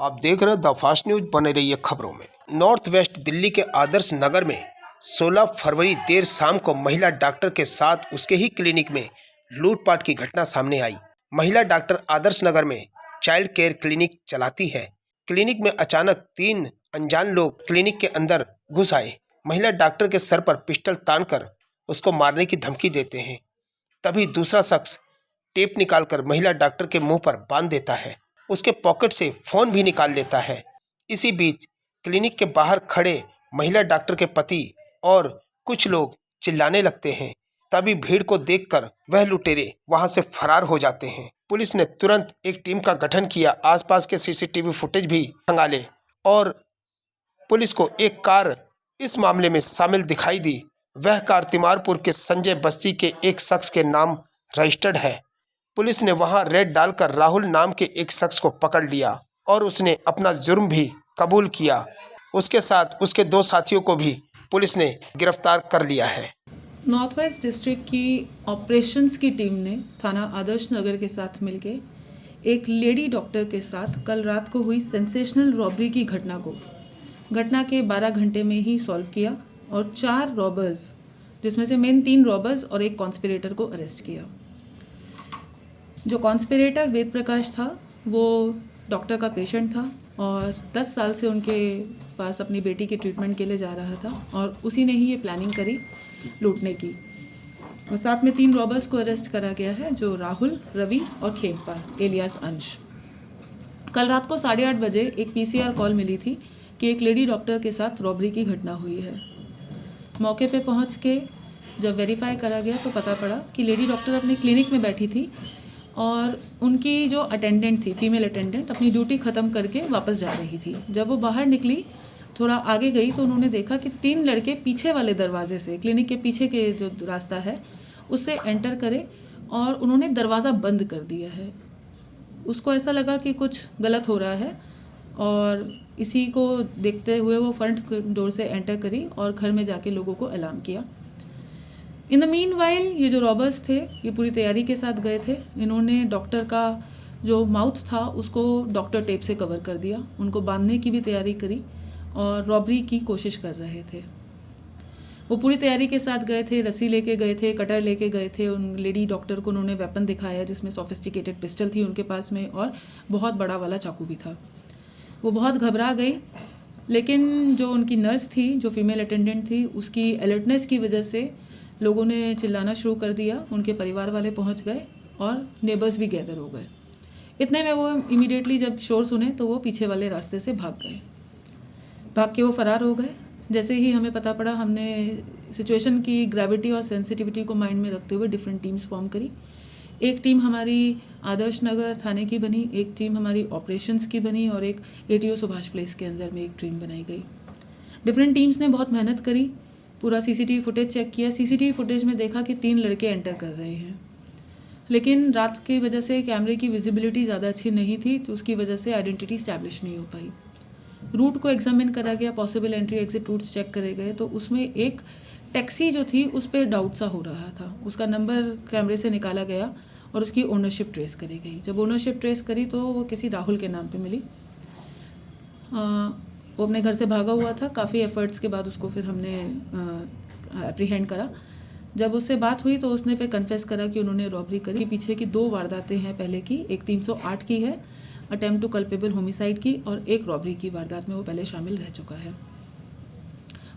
आप देख रहे हैं द फास्ट न्यूज। बने रहिए खबरों में। नॉर्थ वेस्ट दिल्ली के आदर्श नगर में 16 फरवरी देर शाम को महिला डॉक्टर के साथ उसके ही क्लिनिक में लूटपाट की घटना सामने आई। महिला डॉक्टर आदर्श नगर में चाइल्ड केयर क्लिनिक चलाती है। क्लिनिक में अचानक 3 अनजान लोग क्लिनिक के अंदर घुस आए। महिला डॉक्टर के सर पर पिस्टल तानकर उसको मारने की धमकी देते हैं। तभी दूसरा शख्स टेप निकालकर महिला डॉक्टर के मुंह पर बांध देता है। उसके पॉकेट से फोन भी निकाल लेता है। इसी बीच क्लिनिक के बाहर खड़े महिला डॉक्टर के पति और कुछ लोग चिल्लाने लगते हैं। तभी भीड़ को देखकर वह लुटेरे वहां से फरार हो जाते हैं। पुलिस ने तुरंत एक टीम का गठन किया। आसपास के सीसीटीवी फुटेज भी खंगाले और पुलिस को एक कार इस मामले में शामिल दिखाई दी। वह कार तिमारपुर के संजय बस्ती के एक शख्स के नाम रजिस्टर्ड है। पुलिस ने वहां रेड डालकर राहुल नाम के एक शख्स को पकड़ लिया और उसने अपना जुर्म भी कबूल किया। उसके साथ उसके 2 साथियों को भी पुलिस ने गिरफ्तार कर लिया है। नॉर्थ वेस्ट डिस्ट्रिक्ट की ऑपरेशंस की टीम ने थाना आदर्श नगर के साथ मिलकर एक लेडी डॉक्टर के साथ कल रात को हुई सेंसेशनल रॉबरी की घटना के 12 घंटे में ही सॉल्व किया और 4 रॉबर्स, जिसमें से मेन 3 रॉबर्स और एक कॉन्स्पिरेटर को अरेस्ट किया। जो कॉन्स्पिरेटर वेद प्रकाश था वो डॉक्टर का पेशेंट था और 10 साल से उनके पास अपनी बेटी के ट्रीटमेंट के लिए जा रहा था और उसी ने ही ये प्लानिंग करी लूटने की। और साथ में 3 रॉबर्स को अरेस्ट करा गया है, जो राहुल, रवि और खेमपाल एलियास अंश। कल रात को 8:30 बजे एक पीसीआर कॉल मिली थी कि एक लेडी डॉक्टर के साथ रॉबरी की घटना हुई है। मौके पे पहुंच के जब वेरीफाई करा गया तो पता पड़ा कि लेडी डॉक्टर अपनी क्लिनिक में बैठी थी और उनकी जो अटेंडेंट थी, फीमेल अटेंडेंट, अपनी ड्यूटी ख़त्म करके वापस जा रही थी। जब वो बाहर निकली, थोड़ा आगे गई तो उन्होंने देखा कि 3 लड़के पीछे वाले दरवाजे से, क्लिनिक के पीछे के जो रास्ता है उससे एंटर करे और उन्होंने दरवाज़ा बंद कर दिया है। उसको ऐसा लगा कि कुछ गलत हो रहा है और इसी को देखते हुए वो फ्रंट डोर से एंटर करी और घर में जाके लोगों को अलार्म किया। इन द मीन वाइल ये जो रॉबर्स थे ये पूरी तैयारी के साथ गए थे। इन्होंने डॉक्टर का जो माउथ था उसको डॉक्टर टेप से कवर कर दिया, उनको बांधने की भी तैयारी करी और रॉबरी की कोशिश कर रहे थे। वो पूरी तैयारी के साथ गए थे, रस्सी लेके गए थे, कटर लेके गए थे। उन लेडी डॉक्टर को उन्होंने वेपन दिखाया जिसमें सोफिस्टिकेटेड पिस्टल थी उनके पास में और बहुत बड़ा वाला चाकू भी था। वो बहुत घबरा गई, लेकिन जो उनकी नर्स थी, जो फीमेल अटेंडेंट थी, उसकी अलर्टनेस की वजह से लोगों ने चिल्लाना शुरू कर दिया। उनके परिवार वाले पहुंच गए और नेबर्स भी गैदर हो गए। इतने में वो इमीडिएटली जब शोर सुने तो वो पीछे वाले रास्ते से भाग के वो फरार हो गए। जैसे ही हमें पता पड़ा, हमने सिचुएशन की ग्रेविटी और सेंसिटिविटी को माइंड में रखते हुए डिफरेंट टीम्स फॉर्म करी। एक टीम हमारी आदर्श नगर थाने की बनी, एक टीम हमारी ऑपरेशंस की बनी और एक एटीओ सुभाष प्लेस के अंदर में एक टीम बनाई गई। डिफरेंट टीम्स ने बहुत मेहनत करी, पूरा सीसीटीवी फुटेज चेक किया। सीसीटीवी फुटेज में देखा कि 3 लड़के एंटर कर रहे हैं, लेकिन रात की वजह से कैमरे की विजिबिलिटी ज़्यादा अच्छी नहीं थी तो उसकी वजह से आइडेंटिटी स्टैब्लिश नहीं हो पाई। रूट को एग्जामिन करा गया, possible entry exit routes check करे गए तो उसमें एक टैक्सी जो थी उस पर डाउट सा हो रहा था। उसका नंबर कैमरे से निकाला गया और उसकी ओनरशिप ट्रेस करी गई। जब ओनरशिप ट्रेस करी तो वो किसी राहुल के नाम पे मिली। वो अपने घर से भागा हुआ था। काफ़ी एफर्ट्स के बाद उसको फिर हमने एप्रीहेंड करा। जब उससे बात हुई तो उसने फिर कन्फेस करा कि उन्होंने रॉबरी करी। पीछे की 2 वारदातें हैं पहले की, एक 308 की है अटेम्प्ट टू कल्पेबल होमिसाइड की और एक रॉबरी की वारदात में वो पहले शामिल रह चुका है।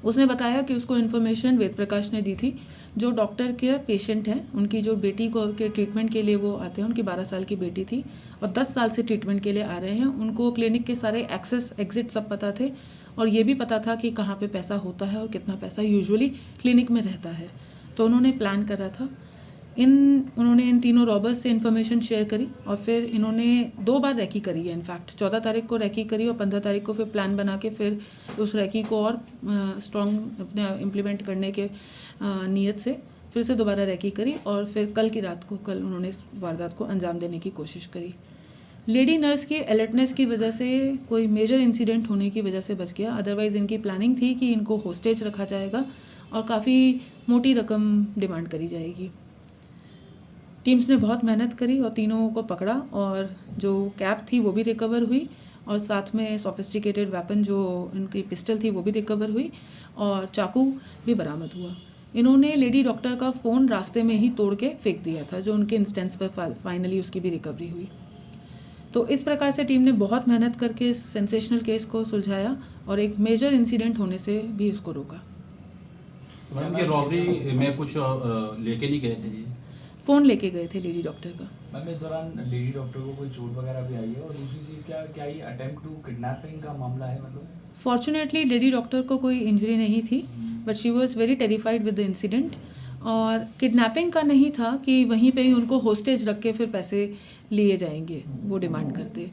उसने बताया कि उसको इन्फॉर्मेशन वेद प्रकाश ने दी थी, जो डॉक्टर के पेशेंट हैं, उनकी जो बेटी को के ट्रीटमेंट के लिए वो आते हैं, उनकी 12 साल की बेटी थी और 10 साल से ट्रीटमेंट के लिए आ रहे हैं। उनको क्लिनिक के सारे एक्सेस एग्जिट सब पता थे और ये भी पता था कि कहाँ पे पैसा होता है और कितना पैसा यूजुअली क्लिनिक में रहता है। तो उन्होंने प्लान करा था। उन्होंने इन तीनों रॉबर्स से इन्फॉर्मेशन शेयर करी और फिर इन्होंने 2 बार रैकी करी है। इनफैक्ट 14 तारीख को रैकी करी और 15 तारीख को फिर प्लान बना के फिर उस रैकी को और स्ट्रॉन्ग अपने इम्प्लीमेंट करने के नीयत से फिर से दोबारा रैकी करी और फिर कल उन्होंने इस वारदात को अंजाम देने की कोशिश करी। लेडी नर्स की अलर्टनेस की वजह से कोई मेजर इंसिडेंट होने की वजह से बच गया। अदरवाइज़ इनकी प्लानिंग थी कि इनको होस्टेज रखा जाएगा और काफ़ी मोटी रकम डिमांड करी जाएगी। टीम्स ने बहुत मेहनत करी और तीनों को पकड़ा और जो कैब थी वो भी रिकवर हुई और साथ में सोफिस्टिकेटेड वेपन जो उनकी पिस्टल थी वो भी रिकवर हुई और चाकू भी बरामद हुआ। इन्होंने लेडी डॉक्टर का फ़ोन रास्ते में ही तोड़ के फेंक दिया था, जो उनके इंस्टेंस पर फाइनली उसकी भी रिकवरी हुई। तो इस प्रकार से टीम ने बहुत मेहनत करके इस सेंसेशनल केस को सुलझाया और एक मेजर इंसिडेंट होने से भी उसको रोका। मैम ये रॉबरी में कुछ लेके नहीं गए थे जी? फ़ोन लेके गए थे लेडी डॉक्टर का। मैम इस दौरान लेडी डॉक्टर को कोई चोट वगैरह भी आई है, और दूसरी चीज़ क्या ये अटेम्प्ट टू किडनैपिंग का मामला है? मतलब फॉर्चुनेटली लेडी डॉक्टर को कोई इंजरी नहीं थी, but she was very terrified with the incident. और किडनैपिंग का नहीं था कि वहीं पे ही उनको होस्टेज रख के फिर पैसे लिए जाएंगे, वो डिमांड करते।